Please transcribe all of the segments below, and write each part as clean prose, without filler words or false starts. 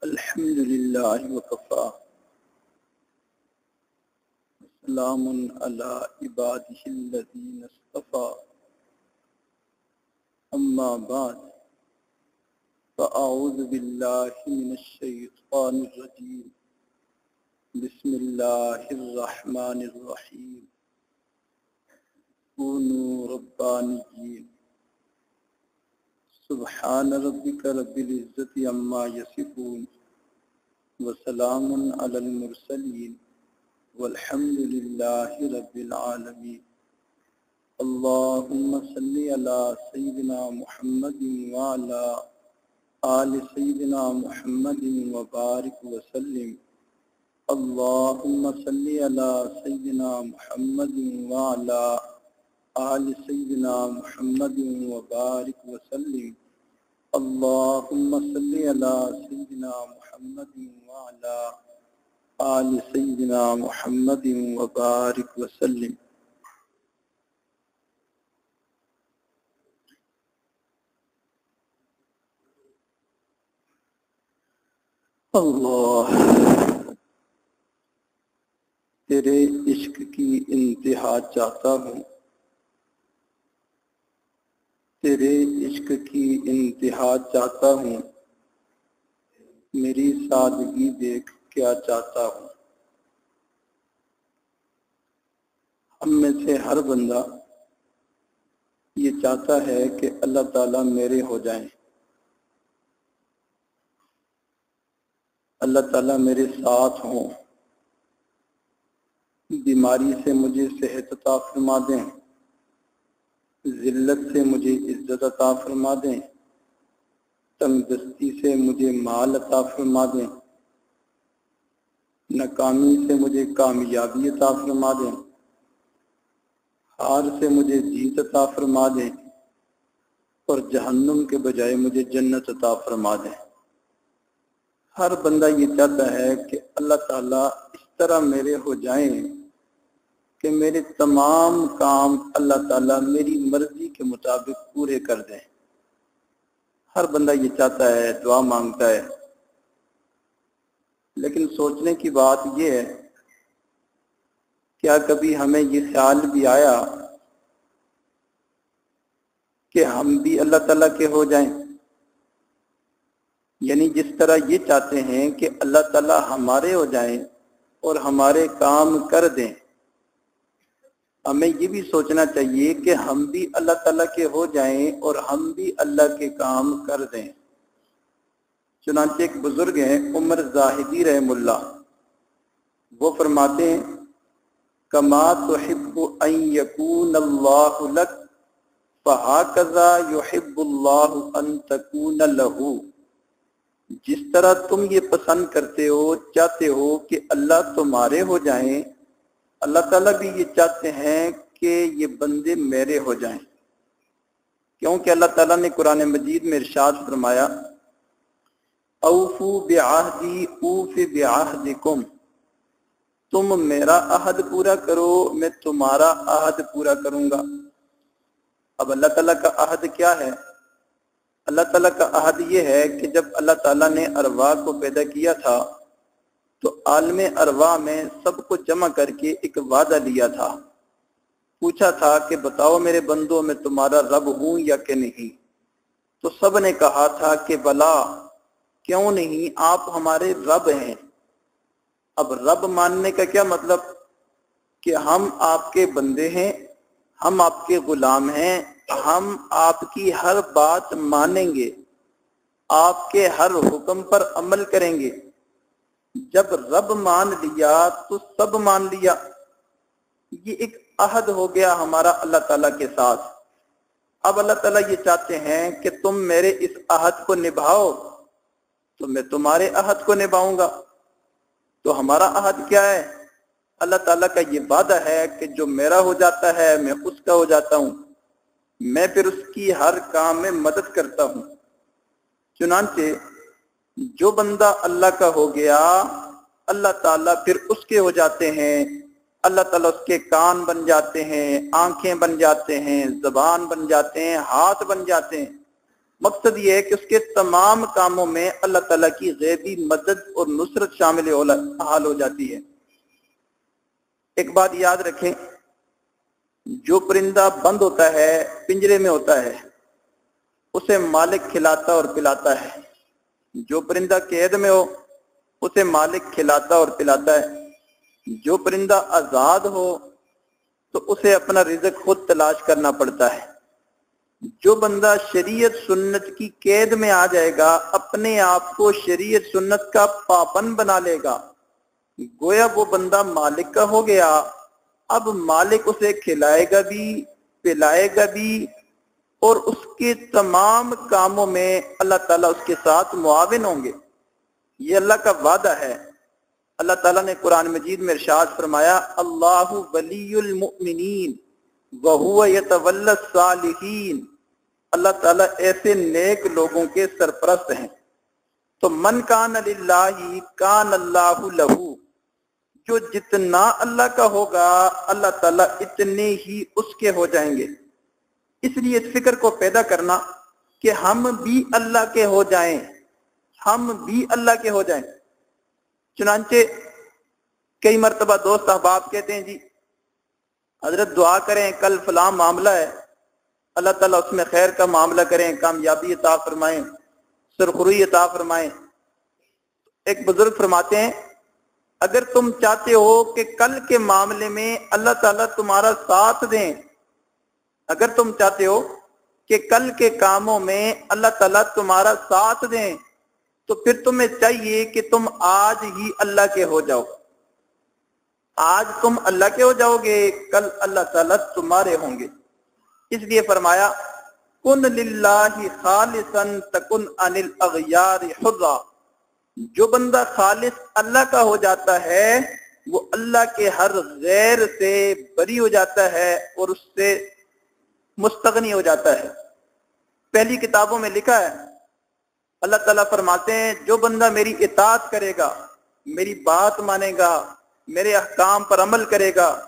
الحمد لله وكفى سلام على عباده الذين اصطفى أما بعد فأعوذ بالله من الشيطان الرجيم بسم الله الرحمن الرحيم كونوا ربانيين سبحان ربك رب العزة عما يصفون وسلام على المرسلين والحمد لله رب العالمين اللهم صل على سيدنا محمد وعلى آل سيدنا محمد وبارك وسلم اللهم صل على سيدنا محمد وعلى آل سيدنا محمد وبارك وسلم اللهم صل على سيدنا محمد وعلى آل سيدنا محمد وبارك وسلم اللہ تیرے عشق کی انتہا چاہتا ہوں، تیرے عشق کی انتہا چاہتا ہوں، میری سادگی دیکھ کیا چاہتا ہوں۔ ہم میں سے ہر بندہ یہ چاہتا ہے کہ اللہ تعالیٰ میرے ہو جائیں، اللہ تعالیٰ میرے ساتھ ہوں، بیماری سے مجھے صحت عطا فرما دیں، ذلت سے مجھے عزت عطا فرما دیں، تنگ دستی سے مجھے مال عطا فرما دیں، ناکامی سے مجھے کامیابی عطا فرما دیں، ہار سے مجھے جیت عطا فرما دیں، اور جہنم کے بجائے مجھے جنت عطا فرما دیں۔ ہر بندہ یہ چاہتا ہے کہ اللہ تعالیٰ اس طرح میرے ہو جائیں کہ میرے تمام کام اللہ تعالیٰ میری مرضی کے مطابق پورے کر دیں۔ ہر بندہ یہ چاہتا ہے، دعا مانگتا ہے، لیکن سوچنے کی بات یہ ہے، کیا کبھی ہمیں یہ خیال بھی آیا کہ ہم بھی اللہ تعالیٰ کے ہو جائیں؟ یعنی جس طرح یہ چاہتے ہیں کہ اللہ تعالیٰ ہمارے ہو جائیں اور ہمارے کام کر دیں، ہمیں یہ بھی سوچنا چاہیے کہ ہم بھی اللہ تعالیٰ کے ہو جائیں اور ہم بھی اللہ کے کام کر دیں۔ چنانچہ ایک بزرگ ہیں عمر زاہدی رحم اللہ، وہ فرماتے ہیں کما تحب ان یکون اللہ لک فہکذا یحب اللہ ان تکون لہ۔ جس طرح تم یہ پسند کرتے ہو، چاہتے ہو کہ اللہ تمہارے ہو جائیں، اللہ تعالیٰ بھی یہ چاہتے ہیں کہ یہ بندے میرے ہو جائیں، کیونکہ اللہ تعالیٰ نے قرآن مجید میں ارشاد فرمایا اوفوا بعہدی اوف بعہدکم، تم میرا عہد پورا کرو، میں تمہارا عہد پورا کروں گا۔ اب اللہ تعالیٰ کا عہد کیا ہے؟ اللہ تعالیٰ کا عہد یہ ہے کہ جب اللہ تعالیٰ نے ارواح کو پیدا کیا تھا تو عالم ارواح میں سب کو جمع کر کے ایک وعدہ لیا تھا، پوچھا تھا کہ بتاؤ میرے بندوں میں تمہارا رب ہوں یا کہ نہیں؟ تو سب نے کہا تھا کہ بلا، کیوں نہیں، آپ ہمارے رب ہیں۔ اب رب ماننے کا کیا مطلب؟ کہ ہم آپ کے بندے ہیں، ہم آپ کے غلام ہیں، ہم آپ کی ہر بات مانیں گے، آپ کے ہر حکم پر عمل کریں گے۔ جب رب مان لیا تو سب مان لیا، یہ ایک عہد ہو گیا ہمارا اللہ تعالیٰ کے ساتھ۔ اب اللہ تعالیٰ یہ چاہتے ہیں کہ تم میرے اس عہد کو نبھاؤ تو میں تمہارے عہد کو نبھاؤں گا۔ تو ہمارا عہد کیا ہے؟ اللہ تعالیٰ کا یہ وعدہ ہے کہ جو میرا ہو جاتا ہے میں اس کا ہو جاتا ہوں، میں پھر اس کی ہر کام میں مدد کرتا ہوں۔ چنانچہ جو بندہ اللہ کا ہو گیا، اللہ تعالیٰ پھر اس کے ہو جاتے ہیں، اللہ تعالیٰ اس کے کان بن جاتے ہیں، آنکھیں بن جاتے ہیں، زبان بن جاتے ہیں، ہاتھ بن جاتے ہیں۔ مقصد یہ ہے کہ اس کے تمام کاموں میں اللہ تعالیٰ کی غیبی مدد اور نصرت شامل حال ہو جاتی ہے۔ ایک بات یاد رکھیں، جو پرندہ بند ہوتا ہے، پنجرے میں ہوتا ہے، اسے مالک کھلاتا اور پلاتا ہے۔ جو پرندہ قید میں ہو اسے مالک کھلاتا اور پلاتا ہے۔ جو پرندہ آزاد ہو تو اسے اپنا رزق خود تلاش کرنا پڑتا ہے۔ جو بندہ شریعت سنت کی قید میں آ جائے گا، اپنے آپ کو شریعت سنت کا پابند بنا لے گا، گویا وہ بندہ مالک کا ہو گیا۔ اب مالک اسے کھلائے گا بھی، پلائے گا بھی، اور اس کے تمام کاموں میں اللہ تعالیٰ اس کے ساتھ معاون ہوں گے۔ یہ اللہ کا وعدہ ہے۔ اللہ تعالیٰ نے قرآن مجید میں ارشاد فرمایا، اللہ ولی المؤمنین وہو یتولی الصالحین۔ اللہ تعالیٰ ایسے نیک لوگوں کے سرپرست ہیں۔ تو من کان للہ کان اللہ لہو، جو جتنا اللہ کا ہوگا اللہ تعالیٰ اتنے ہی اس کے ہو جائیں گے۔ اس لیے اس فکر کو پیدا کرنا کہ ہم بھی اللہ کے ہو جائیں، ہم بھی اللہ کے ہو جائیں۔ چنانچہ کئی مرتبہ دوست احباب کہتے ہیں، جی حضرت دعا کریں، کل فلاں معاملہ ہے، اللہ تعالیٰ اس میں خیر کا معاملہ کریں، کامیابی عطا فرمائیں، سرخروئی عطا فرمائیں۔ ایک بزرگ فرماتے ہیں، اگر تم چاہتے ہو کہ کل کے معاملے میں اللہ تعالیٰ تمہارا ساتھ دیں، اگر تم چاہتے ہو کہ کل کے کاموں میں اللہ تعالیٰ تمہارا ساتھ دیں، تو پھر تمہیں چاہیے کہ تم آج ہی اللہ کے ہو جاؤ۔ آج تم اللہ کے ہو جاؤ گے، کل اللہ تعالیٰ تمہارے ہوں گے۔ اس لیے فرمایا، کن للہ خالصا تکن عن الاغیار حرا۔ جو بندہ خالص اللہ کا ہو جاتا ہے وہ اللہ کے ہر غیر سے بری ہو جاتا ہے اور اس سے مستغنی ہو جاتا ہے۔ پہلی کتابوں میں لکھا ہے، اللہ تعالیٰ فرماتے ہیں، جو بندہ میری اطاعت کرے گا، میری بات مانے گا، میرے احکام پر عمل کرے گا،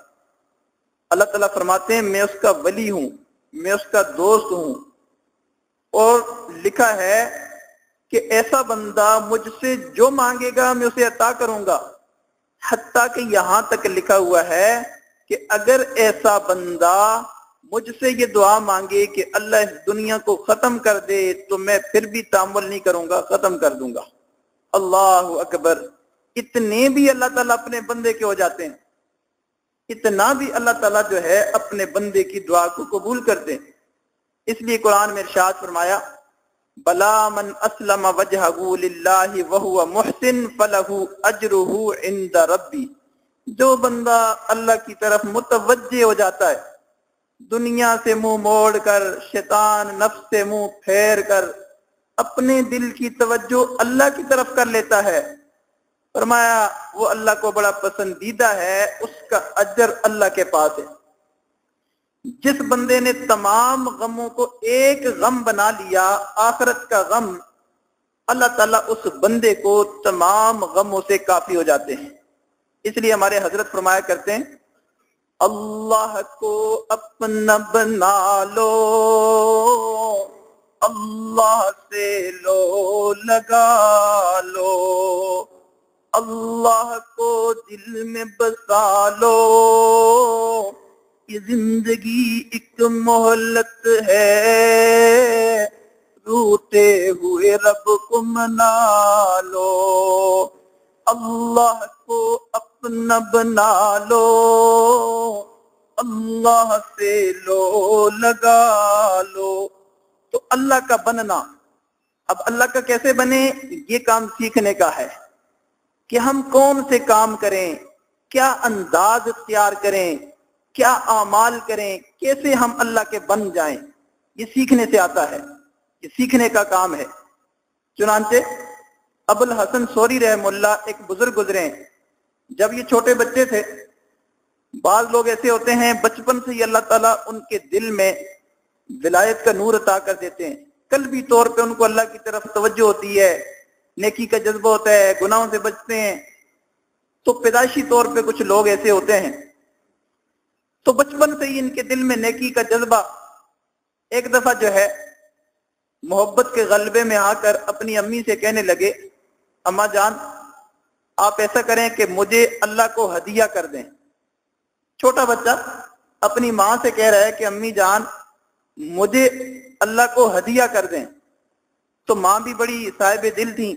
اللہ تعالیٰ فرماتے ہیں میں اس کا ولی ہوں، میں اس کا دوست ہوں۔ اور لکھا ہے کہ ایسا بندہ مجھ سے جو مانگے گا میں اسے عطا کروں گا۔ حتیٰ کہ یہاں تک لکھا ہوا ہے کہ اگر ایسا بندہ مجھ سے یہ دعا مانگے کہ اللہ اس دنیا کو ختم کر دے تو میں پھر بھی تحمل نہیں کروں گا، ختم کر دوں گا۔ اللہ اکبر! اتنے بھی اللہ تعالیٰ اپنے بندے کے ہو جاتے ہیں، اتنا بھی اللہ تعالیٰ جو ہے اپنے بندے کی دعا کو قبول کرتے ہیں۔ اس لیے قرآن میں ارشاد فرمایا، بلا من اسلم وجہہ للہ وہو محسن فلہ اجرہ عند ربی۔ جو بندہ اللہ کی طرف متوجہ ہو جاتا ہے، دنیا سے منہ موڑ کر، شیطان نفس سے منہ پھیر کر اپنے دل کی توجہ اللہ کی طرف کر لیتا ہے، فرمایا وہ اللہ کو بڑا پسندیدہ ہے، اس کا اجر اللہ کے پاس ہے۔ جس بندے نے تمام غموں کو ایک غم بنا لیا، آخرت کا غم، اللہ تعالیٰ اس بندے کو تمام غموں سے کافی ہو جاتے ہیں۔ اس لیے ہمارے حضرت فرمایا کرتے ہیں، اللہ کو اپنا بنا لو، اللہ سے لو لگا لو، اللہ کو دل میں بسا لو، یہ زندگی ایک مہلت ہے، روٹے ہوئے رب کو منا لو، اللہ کو اپنا بنا لو، اللہ سے لو لگا لو۔ تو اللہ کا بننا، اب اللہ کا کیسے بنے، یہ کام سیکھنے کا ہے کہ ہم کون سے کام کریں، کیا انداز اختیار کریں، کیا اعمال کریں، کیسے ہم اللہ کے بن جائیں۔ یہ سیکھنے سے آتا ہے، یہ سیکھنے کا کام ہے۔ چنانچہ ابو الحسن سوری رحمہ اللہ ایک بزرگ گزرے ہیں، جب یہ چھوٹے بچے تھے، بعض لوگ ایسے ہوتے ہیں بچپن سے ہی اللہ تعالیٰ ان کے دل میں ولایت کا نور عطا کر دیتے ہیں، قلبی طور پہ ان کو اللہ کی طرف توجہ ہوتی ہے، نیکی کا جذبہ ہوتا ہے، گناہوں سے بچتے ہیں۔ تو پیدائشی طور پہ کچھ لوگ ایسے ہوتے ہیں، تو بچپن سے ہی ان کے دل میں نیکی کا جذبہ۔ ایک دفعہ جو ہے محبت کے غلبے میں آ کر اپنی امی سے کہنے لگے اماں جان آپ ایسا کریں کہ مجھے اللہ کو ہدیہ کر دیں۔ چھوٹا بچہ اپنی ماں سے کہہ رہا ہے کہ امی جان مجھے اللہ کو ہدیہ کر دیں۔ تو ماں بھی بڑی صاحب دل تھی،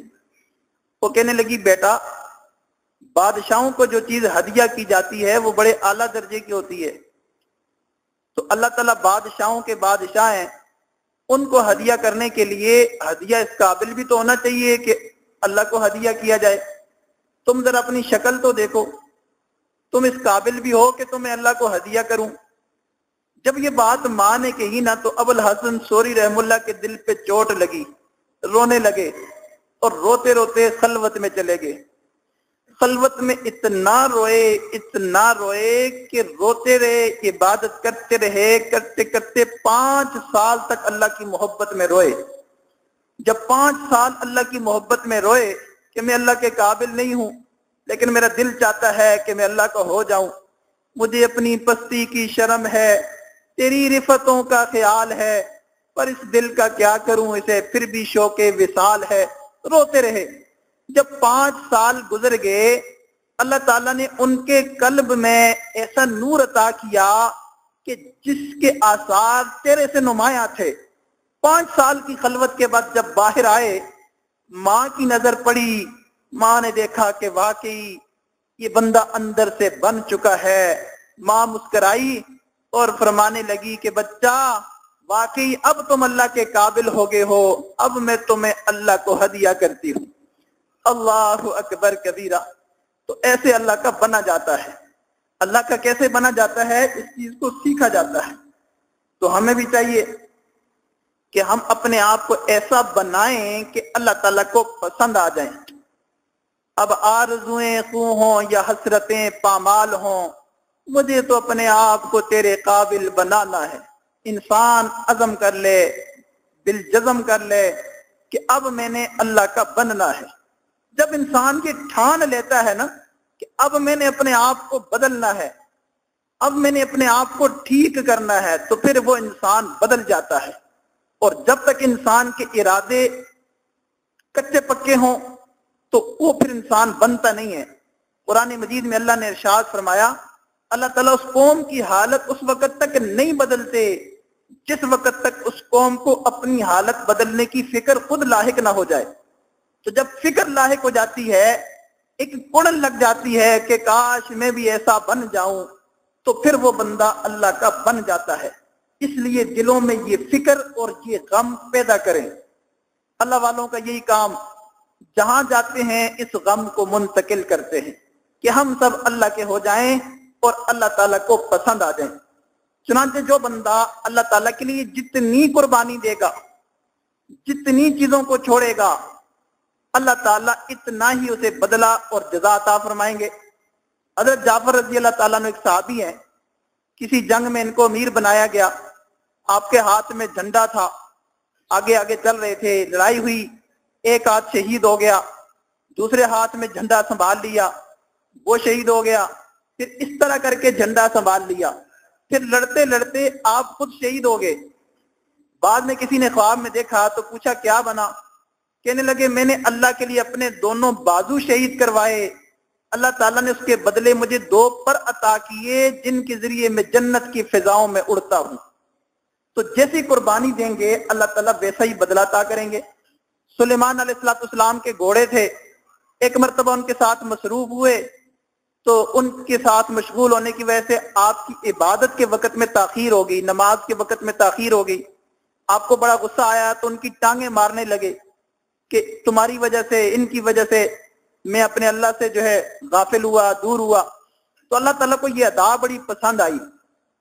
وہ کہنے لگی بیٹا بادشاہوں کو جو چیز ہدیہ کی جاتی ہے وہ بڑے اعلیٰ درجے کی ہوتی ہے، تو اللہ تعالیٰ بادشاہوں کے بادشاہ ہیں، ان کو ہدیہ کرنے کے لیے ہدیہ اس قابل بھی تو ہونا چاہیے کہ اللہ کو ہدیہ کیا جائے۔ تم ذرا اپنی شکل تو دیکھو، تم اس قابل بھی ہو کہ تمہیں اللہ کو ہدیہ کروں؟ جب یہ بات ماں نے کہی نا تو ابو الحسن سوری رحم اللہ کے دل پہ چوٹ لگی، رونے لگے اور روتے روتے خلوت میں چلے گئے۔ خلوت میں اتنا روئے کہ روتے رہے، عبادت کرتے رہے، کرتے کرتے 5 سال تک اللہ کی محبت میں روئے۔ جب 5 سال اللہ کی محبت میں روئے کہ میں اللہ کے قابل نہیں ہوں لیکن میرا دل چاہتا ہے کہ میں اللہ کا ہو جاؤں، مجھے اپنی پستی کی شرم ہے، تیری رفتوں کا خیال ہے، پر اس دل کا کیا کروں، اسے پھر بھی شوق وصال ہے، روتے رہے۔ جب 5 سال گزر گئے اللہ تعالیٰ نے ان کے قلب میں ایسا نور عطا کیا کہ جس کے آثار تیرے سے نمایاں تھے۔ 5 سال کی خلوت کے بعد جب باہر آئے، ماں کی نظر پڑی، ماں نے دیکھا کہ واقعی یہ بندہ اندر سے بن چکا ہے۔ ماں مسکرائی اور فرمانے لگی کہ بچہ واقعی اب تم اللہ کے قابل ہو گئے ہو، اب میں تمہیں اللہ کو ہدیہ کرتی ہوں۔ اللہ اکبر کبیرہ۔ تو ایسے اللہ کا بنا جاتا ہے۔ اللہ کا کیسے بنا جاتا ہے، اس چیز کو سیکھا جاتا ہے۔ تو ہمیں بھی چاہیے کہ ہم اپنے آپ کو ایسا بنائیں کہ اللہ تعالیٰ کو پسند آ جائیں۔ اب آرزویں خوں ہوں یا حسرتیں پامال ہوں، مجھے تو اپنے آپ کو تیرے قابل بنانا ہے۔ انسان عزم کر لے، دل جزم کر لے کہ اب میں نے اللہ کا بننا ہے۔ جب انسان یہ ٹھان لیتا ہے نا کہ اب میں نے اپنے آپ کو بدلنا ہے، اب میں نے اپنے آپ کو ٹھیک کرنا ہے، تو پھر وہ انسان بدل جاتا ہے۔ اور جب تک انسان کے ارادے کچے پکے ہوں تو وہ پھر انسان بنتا نہیں ہے۔ قرآن مجید میں اللہ نے ارشاد فرمایا اللہ تعالیٰ اس قوم کی حالت اس وقت تک نہیں بدلتے جس وقت تک اس قوم کو اپنی حالت بدلنے کی فکر خود لاحق نہ ہو جائے۔ تو جب فکر لاحق ہو جاتی ہے، ایک کڑن لگ جاتی ہے کہ کاش میں بھی ایسا بن جاؤں، تو پھر وہ بندہ اللہ کا بن جاتا ہے۔ اس لیے دلوں میں یہ فکر اور یہ غم پیدا کریں۔ اللہ والوں کا یہی کام، جہاں جاتے ہیں اس غم کو منتقل کرتے ہیں کہ ہم سب اللہ کے ہو جائیں اور اللہ تعالیٰ کو پسند آ جائیں۔ چنانچہ جو بندہ اللہ تعالیٰ کے لیے جتنی قربانی دے گا، جتنی چیزوں کو چھوڑے گا، اللہ تعالیٰ اتنا ہی اسے بدلہ اور جزا عطا فرمائیں گے۔ حضرت جعفر رضی اللہ تعالیٰ عنہ ایک صحابی ہیں، کسی جنگ میں ان کو امیر بنایا گیا، آپ کے ہاتھ میں جھنڈا تھا، آگے آگے چل رہے تھے، لڑائی ہوئی، ایک ہاتھ شہید ہو گیا، دوسرے ہاتھ میں جھنڈا سنبھال لیا، وہ شہید ہو گیا، پھر اس طرح کر کے جھنڈا سنبھال لیا، پھر لڑتے لڑتے آپ خود شہید ہو گئے۔ بعد میں کسی نے خواب میں دیکھا تو پوچھا کیا بنا؟ کہنے لگے میں نے اللہ کے لیے اپنے دونوں بازو شہید کروائے، اللہ تعالیٰ نے اس کے بدلے مجھے 2 پر عطا کیے جن کے ذریعے میں جنت کی فضاؤں میں اڑتا ہوں۔ تو جیسی قربانی دیں گے اللہ تعالیٰ ویسا ہی بدلہ عطا کریں گے۔ سلیمان علیہ السلام کے گھوڑے تھے، ایک مرتبہ ان کے ساتھ مصروف ہوئے تو ان کے ساتھ مشغول ہونے کی وجہ سے آپ کی عبادت کے وقت میں تاخیر ہو گئی، نماز کے وقت میں تاخیر ہو گئی۔ آپ کو بڑا غصہ آیا تو ان کی ٹانگیں مارنے لگے کہ تمہاری وجہ سے، ان کی وجہ سے میں اپنے اللہ سے جو ہے غافل ہوا، دور ہوا۔ تو اللہ تعالیٰ کو یہ ادا بڑی پسند آئی۔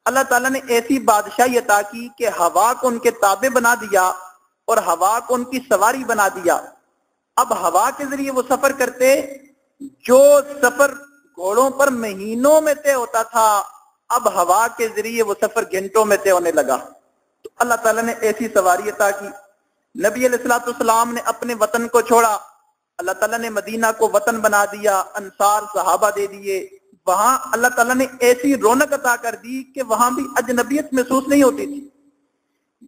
اللہ تعالیٰ نے ایسی بادشاہی عطا کی کہ ہوا کو ان کے تابع بنا دیا اور ہوا کو ان کی سواری بنا دیا۔ اب ہوا کے ذریعے وہ سفر کرتے، جو سفر گھوڑوں پر مہینوں میں طے ہوتا تھا، اب ہوا کے ذریعے وہ سفر گھنٹوں میں طے ہونے لگا۔ تو اللہ تعالیٰ نے ایسی سواری عطا کی۔ نبی علیہ السلام نے اپنے وطن کو چھوڑا، اللہ تعالیٰ نے مدینہ کو وطن بنا دیا، انصار صحابہ دے دیے۔ وہاں اللہ تعالیٰ نے ایسی رونق عطا کر دی کہ وہاں بھی اجنبیت محسوس نہیں ہوتی تھی۔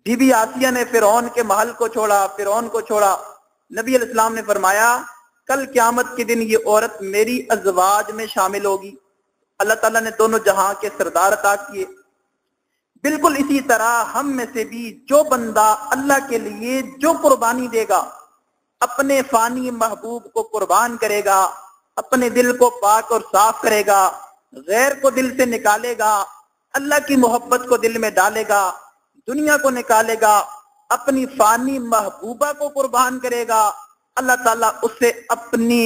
بی بی آسیہ نے فرعون کے محل کو چھوڑا، فرعون کو چھوڑا. نبی علیہ السلام نے فرمایا کل قیامت کے دن یہ عورت میری ازواج میں شامل ہوگی. اللہ تعالیٰ نے دونوں جہاں کے سردار عطا کیے. بالکل اسی طرح ہم میں سے بھی جو بندہ اللہ کے لیے جو قربانی دے گا، اپنے فانی محبوب کو قربان کرے گا، اپنے دل کو پاک اور صاف کرے گا، غیر کو دل سے نکالے گا، اللہ کی محبت کو دل میں ڈالے گا، دنیا کو نکالے گا، اپنی فانی محبوبہ کو قربان کرے گا، اللہ تعالیٰ اسے اپنی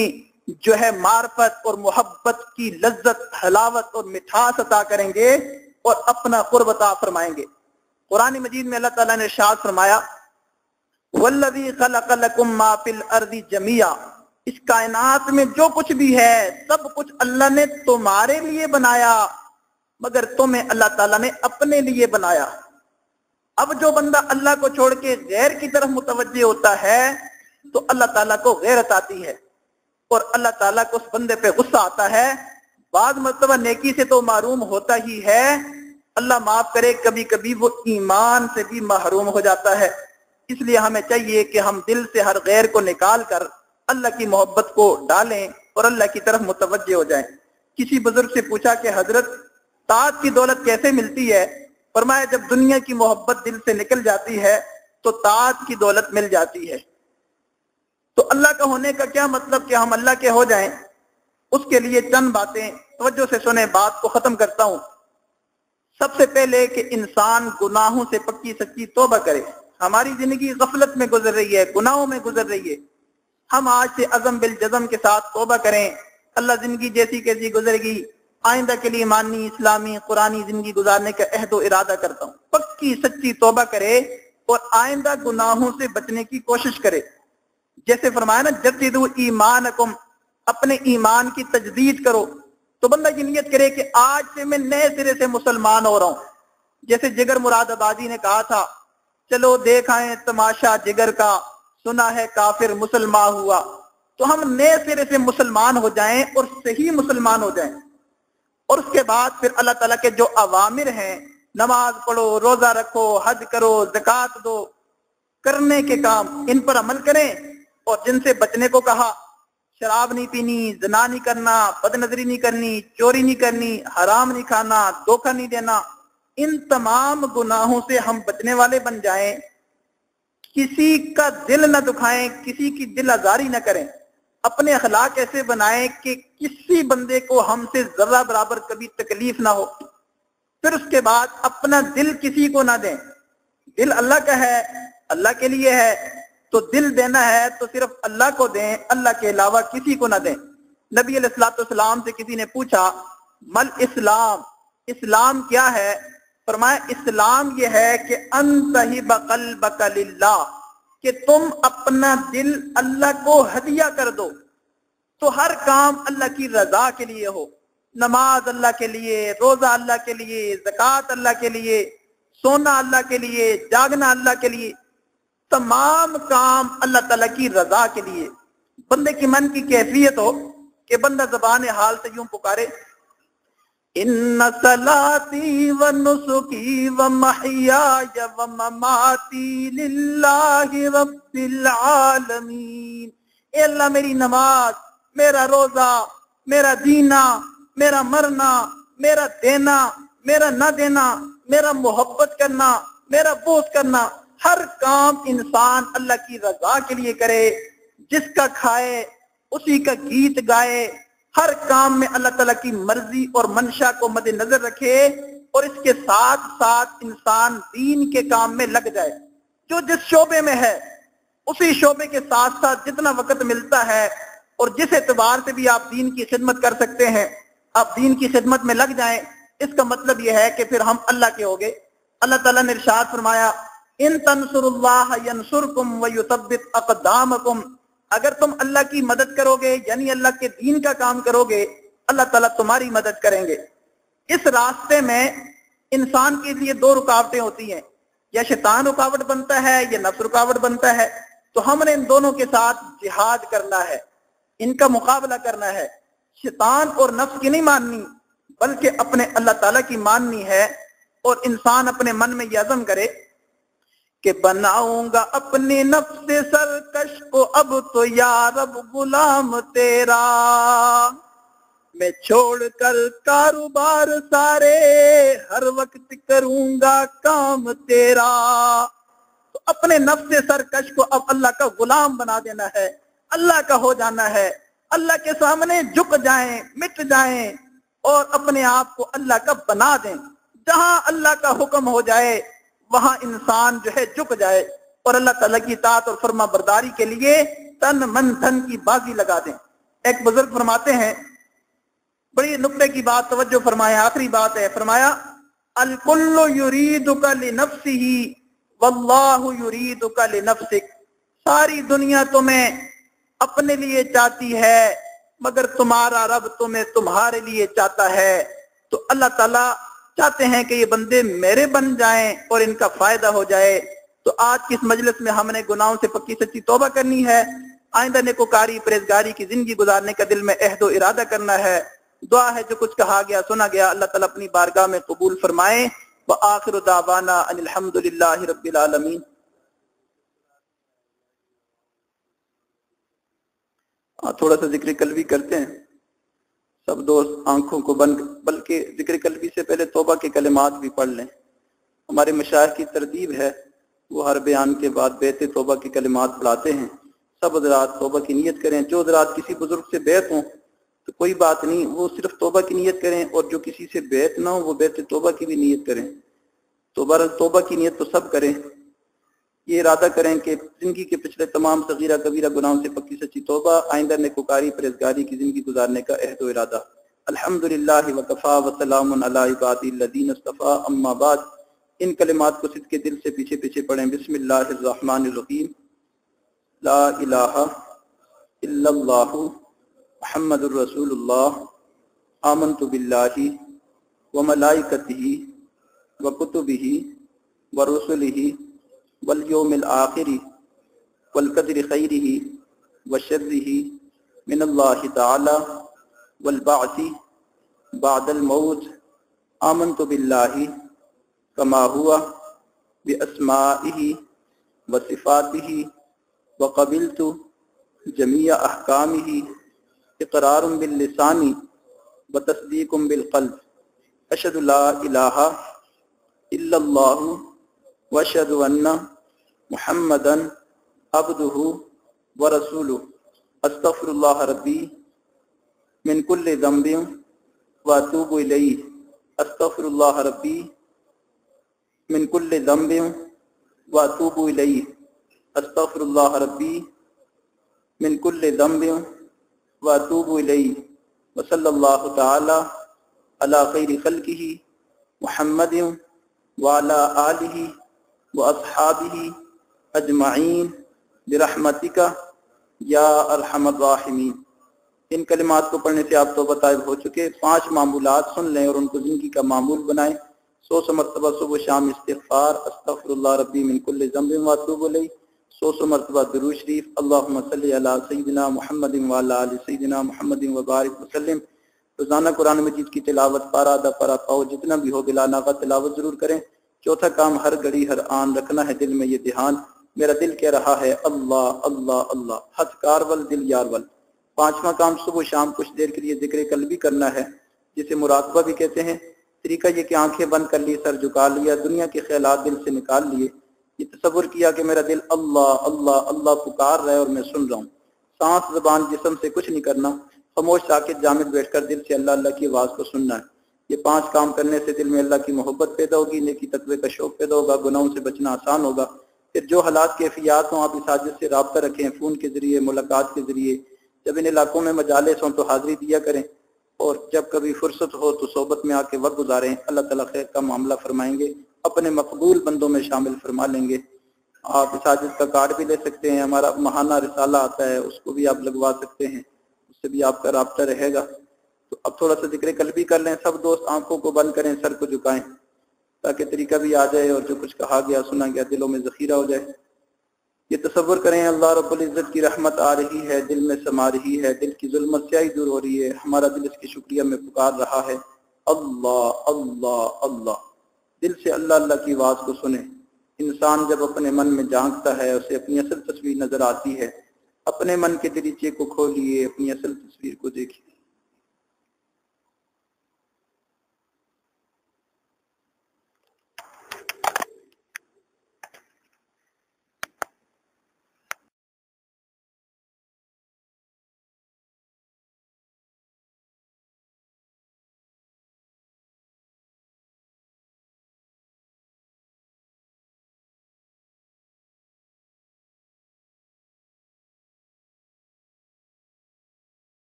جو ہے معرفت اور محبت کی لذت، حلاوت اور مٹھاس عطا کریں گے اور اپنا قرب عطا فرمائیں گے. قرآن مجید میں اللہ تعالیٰ نے ارشاد فرمایا والذی خلق لکم ما فی الارض جمیعا، اس کائنات میں جو کچھ بھی ہے سب کچھ اللہ نے تمہارے لیے بنایا، مگر تمہیں اللہ تعالیٰ نے اپنے لیے بنایا. اب جو بندہ اللہ کو چھوڑ کے غیر کی طرف متوجہ ہوتا ہے تو اللہ تعالیٰ کو غیرت آتی ہے اور اللہ تعالیٰ کو اس بندے پہ غصہ آتا ہے. بعض مرتبہ نیکی سے تو محروم ہوتا ہی ہے، اللہ معاف کرے کبھی کبھی وہ ایمان سے بھی محروم ہو جاتا ہے. اس لیے ہمیں چاہیے کہ ہم دل سے ہر غیر کو نکال کر اللہ کی محبت کو ڈالیں اور اللہ کی طرف متوجہ ہو جائیں. کسی بزرگ سے پوچھا کہ حضرت تاج کی دولت کیسے ملتی ہے؟ فرمایا جب دنیا کی محبت دل سے نکل جاتی ہے تو تاج کی دولت مل جاتی ہے. تو اللہ کا ہونے کا کیا مطلب کہ ہم اللہ کے ہو جائیں؟ اس کے لیے چند باتیں توجہ سے سنیں، بات کو ختم کرتا ہوں. سب سے پہلے کہ انسان گناہوں سے پکی سچی توبہ کرے. ہماری زندگی غفلت میں گزر رہی ہے، گناہوں میں گزر رہی ہے. ہم آج سے عزم بالجزم کے ساتھ توبہ کریں. اللہ زندگی جیسی کیسی گزرے گی، آئندہ کے لیے مانی اسلامی قرآنی زندگی گزارنے کا عہد و ارادہ کرتا ہوں. پکی سچی توبہ کرے اور آئندہ گناہوں سے بچنے کی کوشش کرے. جیسے فرمایا نا جددوا ایمانکم، اپنے ایمان کی تجدید کرو. تو بندہ یہ نیت کرے کہ آج سے میں نئے سرے سے مسلمان ہو رہا ہوں. جیسے جگر مراد آبادی نے کہا تھا چلو دیکھ آئیں تماشا جگر کا، سنا ہے کافر مسلمان ہوا. تو ہم نئے سرے سے مسلمان ہو جائیں اور صحیح مسلمان ہو جائیں. اور اس کے بعد پھر اللہ تعالیٰ کے جو اوامر ہیں، نماز پڑھو، روزہ رکھو، حج کرو، زکوٰۃ دو، کرنے کے کام ان پر عمل کریں. اور جن سے بچنے کو کہا، شراب نہیں پینی، زنا نہیں کرنا، بد نظری نہیں کرنی، چوری نہیں کرنی، حرام نہیں کھانا، دھوکہ نہیں دینا، ان تمام گناہوں سے ہم بچنے والے بن جائیں. کسی کا دل نہ دکھائیں، کسی کی دل آزاری نہ کریں. اپنے اخلاق ایسے بنائیں کہ کسی بندے کو ہم سے ذرہ برابر کبھی تکلیف نہ ہو. پھر اس کے بعد اپنا دل کسی کو نہ دیں. دل اللہ کا ہے، اللہ کے لیے ہے، تو دل دینا ہے تو صرف اللہ کو دیں، اللہ کے علاوہ کسی کو نہ دیں. نبی علیہ الصلوۃ والسلام سے کسی نے پوچھا مل اسلام، اسلام کیا ہے؟ فرمایا اسلام یہ ہے کہ انتہب قلبک للہ، کہ تم اپنا دل اللہ کو ہدیہ کر دو. تو ہر کام اللہ کی رضا کے لیے ہو. نماز اللہ کے لیے، روزہ اللہ کے لیے، زکوٰۃ اللہ کے لیے، سونا اللہ کے لیے، جاگنا اللہ کے لیے، تمام کام اللہ تعالیٰ کی رضا کے لیے. بندے کی من کی کیفیت ہو کہ بندہ زبان حال سے یوں پکارے ان صلاتی و نسکی و محیای و مماتی للہ رب العالمین. اے اللہ میری نماز، میرا روزہ، میرا جینا، میرا مرنا، میرا دینا، میرا نہ دینا، میرا محبت کرنا، میرا بغض کرنا، ہر کام انسان اللہ کی رضا کے لیے کرے. جس کا کھائے اسی کا گیت گائے، ہر کام میں اللہ تعالیٰ کی مرضی اور منشا کو مد نظر رکھے اور اس کے ساتھ ساتھ انسان دین کے کام میں لگ جائے. جو جس شعبے میں ہے اسی شعبے کے ساتھ ساتھ جتنا وقت ملتا ہے اور جس اعتبار سے بھی آپ دین کی خدمت کر سکتے ہیں آپ دین کی خدمت میں لگ جائیں. اس کا مطلب یہ ہے کہ پھر ہم اللہ کے ہو گئے. اللہ تعالیٰ نے ارشاد فرمایا ان تنصر اللہ ینصرکم ویثبت اقدامکم، اگر تم اللہ کی مدد کرو گے یعنی اللہ کے دین کا کام کرو گے اللہ تعالیٰ تمہاری مدد کریں گے. اس راستے میں انسان کے لیے دو رکاوٹیں ہوتی ہیں، یا شیطان رکاوٹ بنتا ہے یا نفس رکاوٹ بنتا ہے. تو ہم نے ان دونوں کے ساتھ جہاد کرنا ہے، ان کا مقابلہ کرنا ہے. شیطان اور نفس کی نہیں ماننی بلکہ اپنے اللہ تعالیٰ کی ماننی ہے. اور انسان اپنے من میں یہ عزم کرے کہ بناؤں گا اپنے نفس سرکش کو اب تو یا رب غلام تیرا، میں چھوڑ کر کاروبار سارے ہر وقت کروں گا کام تیرا۔ تو اپنے نفس سرکش کو اب اللہ کا غلام بنا دینا ہے، اللہ کا ہو جانا ہے، اللہ کے سامنے جھک جائیں، مٹ جائیں اور اپنے آپ کو اللہ کا بنا دیں۔ جہاں اللہ کا حکم ہو جائے وہاں انسان جو ہے جھک جائے اور اللہ تعالیٰ کی اطاعت اور فرما برداری کے لیے تن من دھن کی بازی لگا دیں۔ ایک بزرگ فرماتے ہیں، بڑی نقطے کی بات توجہ فرمایا، آخری بات ہے، فرمایا الکل یریدک لنفسہ واللہ یریدک لنفسک، ساری دنیا تمہیں اپنے لیے چاہتی ہے مگر تمہارا رب تمہیں تمہارے لیے چاہتا ہے۔ تو اللہ تعالیٰ چاہتے ہیں کہ یہ بندے میرے بن جائیں اور ان کا فائدہ ہو جائے۔ تو آج کی اس مجلس میں ہم نے گناہوں سے پکی سچی توبہ کرنی ہے، آئندہ نیکوکاری پرہیزگاری کی زندگی گزارنے کا دل میں عہد و ارادہ کرنا ہے۔ دعا ہے جو کچھ کہا گیا سنا گیا اللہ تعالیٰ اپنی بارگاہ میں قبول فرمائے۔ وآخر دعوانا ان الحمدللہ رب العالمین۔ تھوڑا سا ذکر قلبی کرتے ہیں سب دوست، آنکھوں کو بند، بلکہ ذکر قلبی سے پہلے توبہ کے کلمات بھی پڑھ لیں۔ ہمارے مشائخ کی ترتیب ہے، وہ ہر بیان کے بعد بیعت توبہ کے کلمات پڑھاتے ہیں۔ سب حضرات توبہ کی نیت کریں۔ جو حضرات کسی بزرگ سے بیعت ہوں تو کوئی بات نہیں، وہ صرف توبہ کی نیت کریں، اور جو کسی سے بیعت نہ ہو وہ بیعت توبہ کی بھی نیت کریں۔ توبہ کی نیت تو سب کریں، یہ ارادہ کریں کہ زندگی کے پچھلے تمام صغیرہ کبیرہ گناہوں سے پکی سچی توبہ، آئندہ نیکوکاری پرہیزگاری کی زندگی گزارنے کا عہد و ارادہ۔ الحمدللہ وکفا وسلام علی عبادی الذین اصطفیٰ، اما بعد۔ ان کلمات کو صدق کے دل سے پیچھے پیچھے پڑھیں۔ بسم اللہ الرحمن الرحیم۔ لا الہ الا اللہ محمد الرسول اللہ، آمنت باللہ وملائکتہ وکتبہ ورسلہ والیوم الآخر والقدر خیرہ وشرہ من اللہ تعالی والبعث بعد الموت، آمنت باللہ کما ہوا باسمائہ وصفاتہ وقبلت جمیع احکامہ اقرار باللسان وتصدیق بالقلب، اشہد لا الہ الا اللہ واشہد ان محمدا عبدہ ورسولہ، استغفر اللہ ربی من کل ذنب واتوب الیہ، استغفر اللہ ربی من کل ذنب واتوب الیہ، استغفر اللہ ربی من کل ذنب واتوب الیہ، وصلی اللہ تعالی علی خیر خلقہ محمد وعلی آلہ واصحابہ اجمعین برحمتک یا ارحم الراحمین۔ ان کلمات کو پڑھنے سے آپ توبہ طائب ہو چکے۔ 5 معمولات سن لیں اور ان کو زندگی کا معمول بنائیں۔ 100 مرتبہ صبح و شام استغفار، استغفر اللہ ربی من کل ذنب واتوب الیہ، 100 مرتبہ درود شریف، اللہم صلی علی سیدنا محمد وعلی آل سیدنا محمد وبارک وسلم۔ روزانہ قرآن مجید کی تلاوت، پارہ آدھا پارہ پاؤ جتنا بھی ہو بلا ناغہ تلاوت ضرور کریں۔ چوتھا کام، ہر گھڑی ہر آن رکھنا ہے دل میں یہ دھیان، میرا دل کہہ رہا ہے اللہ اللہ اللہ، ہتھ کار ول دل یار ول۔ 5واں کام، صبح و شام کچھ دیر کے لیے ذکر قلبی کرنا ہے، جسے مراقبہ بھی کہتے ہیں۔ طریقہ یہ کہ آنکھیں بند کر لی، سر جھکا لیا، دنیا کے خیالات دل سے نکال لیے، یہ تصور کیا کہ میرا دل اللہ اللہ اللہ پکار رہا ہے اور میں سن رہا ہوں۔ سانس، زبان، جسم سے کچھ نہیں کرنا، خاموش ساکت جامد بیٹھ کر دل سے اللہ اللہ کی آواز کو سننا ہے۔ یہ 5 کام کرنے سے دل میں اللہ کی محبت پیدا ہوگی، نیکی تقوی کا شوق پیدا ہوگا، گناہوں سے بچنا آسان ہوگا۔ پھر جو حالات کیفیات ہوں آپ اس حاجت سے رابطہ رکھیں، فون کے ذریعے، ملاقات کے ذریعے۔ جب ان علاقوں میں مجالس ہوں تو حاضری دیا کریں، اور جب کبھی فرصت ہو تو صحبت میں آ کے وقت گزاریں۔ اللہ تعالیٰ خیر کا معاملہ فرمائیں گے، اپنے مقبول بندوں میں شامل فرما لیں گے۔ آپ اس حاجت کا کارڈ بھی لے سکتے ہیں، ہمارا ماہانہ رسالہ آتا ہے، اس کو بھی آپ لگوا سکتے ہیں، اس سے بھی آپ کا رابطہ رہے گا۔ تو اب تھوڑا سا ذکر قلبی کر لیں۔ سب دوست آنکھوں کو بند کریں، سر کو جھکائیں تاکہ طریقہ بھی آ جائے اور جو کچھ کہا گیا سنا گیا دلوں میں ذخیرہ ہو جائے۔ یہ تصور کریں اللہ رب العزت کی رحمت آ رہی ہے، دل میں سما رہی ہے، دل کی ظلمت سیاہی دور ہو رہی ہے، ہمارا دل اس کی شکریہ میں پکار رہا ہے، اللہ اللہ اللہ۔ دل سے اللہ اللہ کی آواز کو سنیں۔ انسان جب اپنے من میں جھانکتا ہے اسے اپنی اصل تصویر نظر آتی ہے. اپنے من کے دریچے کو کھولیے، اپنی اصل تصویر کو دیکھیے.